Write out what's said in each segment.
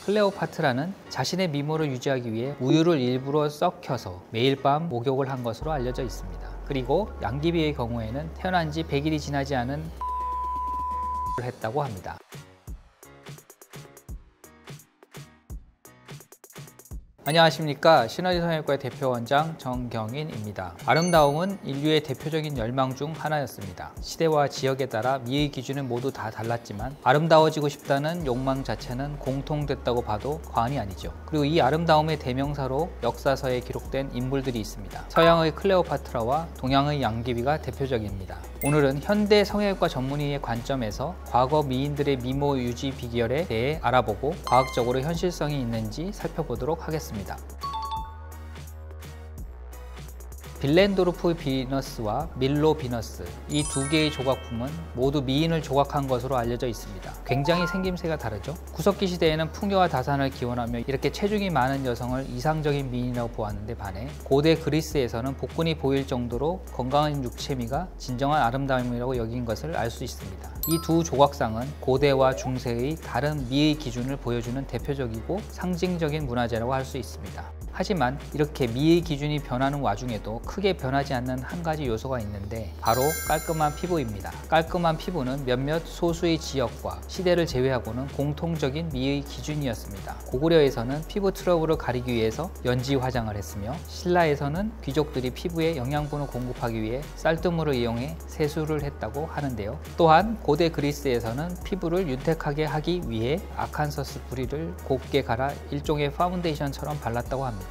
클레오파트라는 자신의 미모를 유지하기 위해 우유를 일부러 썩혀서 매일 밤 목욕을 한 것으로 알려져 있습니다. 그리고 양귀비의 경우에는 태어난 지 100일이 지나지 않은 했다고 합니다. 안녕하십니까. 시너지 성형외과의 대표원장 정경인입니다. 아름다움은 인류의 대표적인 열망 중 하나였습니다. 시대와 지역에 따라 미의 기준은 모두 다 달랐지만 아름다워지고 싶다는 욕망 자체는 공통됐다고 봐도 과언이 아니죠. 그리고 이 아름다움의 대명사로 역사서에 기록된 인물들이 있습니다. 서양의 클레오파트라와 동양의 양귀비가 대표적입니다. 오늘은 현대 성형외과 전문의의 관점에서 과거 미인들의 미모 유지 비결에 대해 알아보고 과학적으로 현실성이 있는지 살펴보도록 하겠습니다. 빌렌도르프 비너스와 밀로 비너스, 이 두 개의 조각품은 모두 미인을 조각한 것으로 알려져 있습니다. 굉장히 생김새가 다르죠. 구석기 시대에는 풍요와 다산을 기원하며 이렇게 체중이 많은 여성을 이상적인 미인이라고 보았는데 반해 고대 그리스에서는 복근이 보일 정도로 건강한 육체미가 진정한 아름다움이라고 여긴 것을 알 수 있습니다. 이 두 조각상은 고대와 중세의 다른 미의 기준을 보여주는 대표적이고 상징적인 문화재라고 할 수 있습니다. 하지만 이렇게 미의 기준이 변하는 와중에도 크게 변하지 않는 한 가지 요소가 있는데 바로 깔끔한 피부입니다. 깔끔한 피부는 몇몇 소수의 지역과 시대를 제외하고는 공통적인 미의 기준이었습니다. 고구려에서는 피부 트러블을 가리기 위해서 연지 화장을 했으며 신라에서는 귀족들이 피부에 영양분을 공급하기 위해 쌀뜨물을 이용해 세수를 했다고 하는데요. 또한 고대 그리스에서는 피부를 윤택하게 하기 위해 아칸서스 뿌리를 곱게 갈아 일종의 파운데이션처럼 발랐다고 합니다.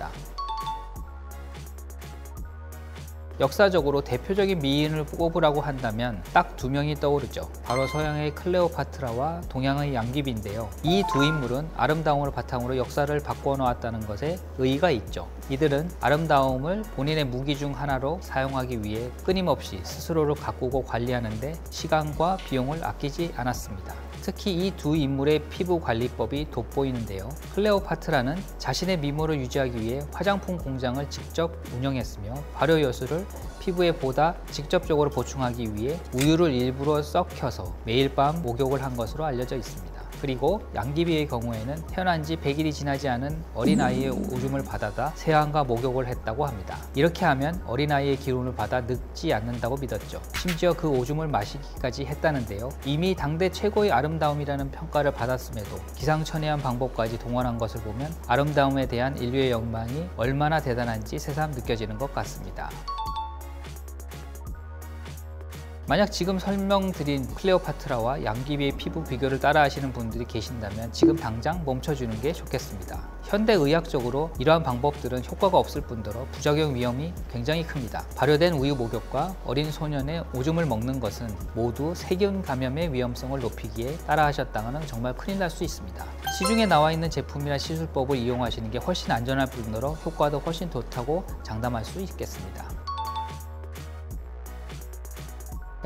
역사적으로 대표적인 미인을 꼽으라고 한다면 딱 두 명이 떠오르죠. 바로 서양의 클레오파트라와 동양의 양귀비인데요. 이 두 인물은 아름다움을 바탕으로 역사를 바꿔놓았다는 것에 의의가 있죠. 이들은 아름다움을 본인의 무기 중 하나로 사용하기 위해 끊임없이 스스로를 가꾸고 관리하는데 시간과 비용을 아끼지 않았습니다. 특히 이 두 인물의 피부 관리법이 돋보이는데요. 클레오파트라는 자신의 미모를 유지하기 위해 화장품 공장을 직접 운영했으며 발효 요소를 피부에 보다 직접적으로 보충하기 위해 우유를 일부러 썩혀서 매일 밤 목욕을 한 것으로 알려져 있습니다. 그리고 양귀비의 경우에는 태어난 지 100일이 지나지 않은 어린아이의 오줌을 받아다 세안과 목욕을 했다고 합니다. 이렇게 하면 어린아이의 기운을 받아 늙지 않는다고 믿었죠. 심지어 그 오줌을 마시기까지 했다는데요. 이미 당대 최고의 아름다움이라는 평가를 받았음에도 기상천외한 방법까지 동원한 것을 보면 아름다움에 대한 인류의 욕망이 얼마나 대단한지 새삼 느껴지는 것 같습니다. 만약 지금 설명드린 클레오파트라와 양귀비의 피부 비교를 따라 하시는 분들이 계신다면 지금 당장 멈춰주는 게 좋겠습니다. 현대의학적으로 이러한 방법들은 효과가 없을 뿐더러 부작용 위험이 굉장히 큽니다. 발효된 우유 목욕과 어린 소년의 오줌을 먹는 것은 모두 세균 감염의 위험성을 높이기에 따라 하셨다면 정말 큰일 날 수 있습니다. 시중에 나와 있는 제품이나 시술법을 이용하시는 게 훨씬 안전할 뿐더러 효과도 훨씬 좋다고 장담할 수 있겠습니다.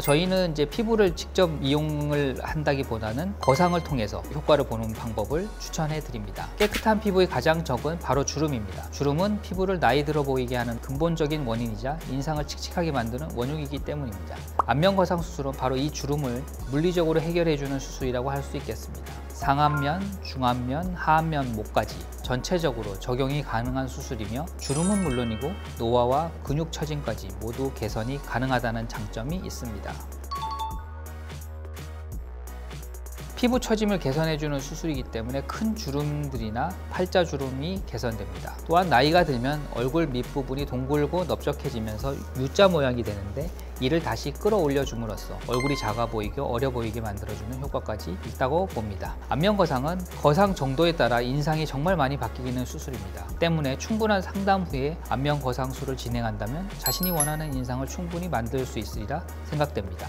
저희는 이제 피부를 직접 이용을 한다기보다는 거상을 통해서 효과를 보는 방법을 추천해 드립니다. 깨끗한 피부의 가장 적은 바로 주름입니다. 주름은 피부를 나이 들어 보이게 하는 근본적인 원인이자 인상을 칙칙하게 만드는 원흉이기 때문입니다. 안면 거상 수술은 바로 이 주름을 물리적으로 해결해 주는 수술이라고 할 수 있겠습니다. 상안면, 중안면, 하안면, 목까지 전체적으로 적용이 가능한 수술이며 주름은 물론이고 노화와 근육 처짐까지 모두 개선이 가능하다는 장점이 있습니다. 피부 처짐을 개선해주는 수술이기 때문에 큰 주름들이나 팔자주름이 개선됩니다. 또한 나이가 들면 얼굴 밑부분이 동글고 넓적해지면서 U자 모양이 되는데 이를 다시 끌어올려 줌으로써 얼굴이 작아 보이게 어려 보이게 만들어주는 효과까지 있다고 봅니다. 안면 거상은 거상 정도에 따라 인상이 정말 많이 바뀌는 수술입니다. 때문에 충분한 상담 후에 안면 거상술을 진행한다면 자신이 원하는 인상을 충분히 만들 수 있으리라 생각됩니다.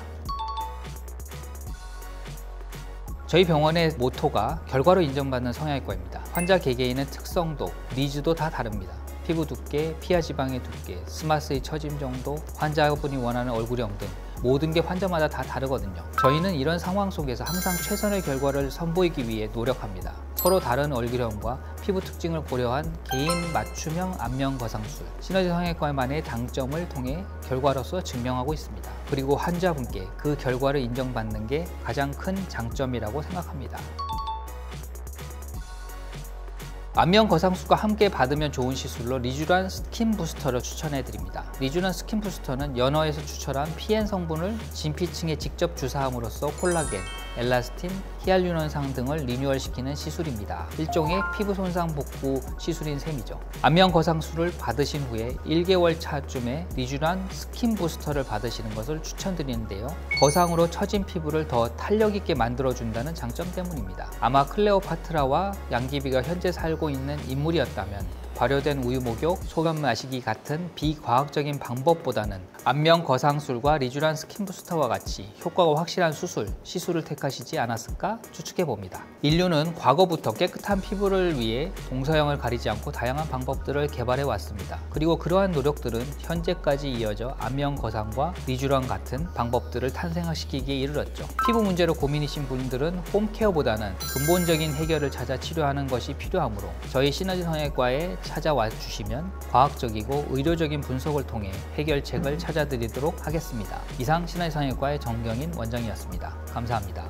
저희 병원의 모토가 결과로 인정받는 성형외과입니다. 환자 개개인의 특성도, 니즈도 다 다릅니다. 피부 두께, 피하 지방의 두께, 스마스의 처짐 정도, 환자분이 원하는 얼굴형 등 모든 게 환자마다 다 다르거든요. 저희는 이런 상황 속에서 항상 최선의 결과를 선보이기 위해 노력합니다. 서로 다른 얼굴형과 피부 특징을 고려한 개인 맞춤형 안면 거상술, 시너지 성형외과만의 장점을 통해 결과로서 증명하고 있습니다. 그리고 환자분께 그 결과를 인정받는 게 가장 큰 장점이라고 생각합니다. 안면 거상술과 함께 받으면 좋은 시술로 리쥬란 스킨 부스터를 추천해 드립니다. 리쥬란 스킨 부스터는 연어에서 추출한 PN 성분을 진피층에 직접 주사함으로써 콜라겐, 엘라스틴, 히알루론산 등을 리뉴얼시키는 시술입니다. 일종의 피부 손상 복구 시술인 셈이죠. 안면 거상술을 받으신 후에 1개월 차쯤에 리쥬란 스킨 부스터를 받으시는 것을 추천드리는데요. 거상으로 처진 피부를 더 탄력 있게 만들어준다는 장점 때문입니다. 아마 클레오파트라와 양귀비가 현재 살고 있는 인물이었다면 발효된 우유 목욕, 소금 마시기 같은 비과학적인 방법보다는 안면 거상술과 리쥬란 스킨 부스터와 같이 효과가 확실한 시술을 택하시지 않았을까 추측해봅니다. 인류는 과거부터 깨끗한 피부를 위해 동서양을 가리지 않고 다양한 방법들을 개발해 왔습니다. 그리고 그러한 노력들은 현재까지 이어져 안면 거상과 리쥬란 같은 방법들을 탄생시키기에 이르렀죠. 피부 문제로 고민이신 분들은 홈케어보다는 근본적인 해결을 찾아 치료하는 것이 필요하므로 저희 시너지 성형외과에 찾아와 주시면 과학적이고 의료적인 분석을 통해 해결책을 찾아드리도록 하겠습니다. 이상 시너지 성형외과의 정경인 원장이었습니다. 감사합니다.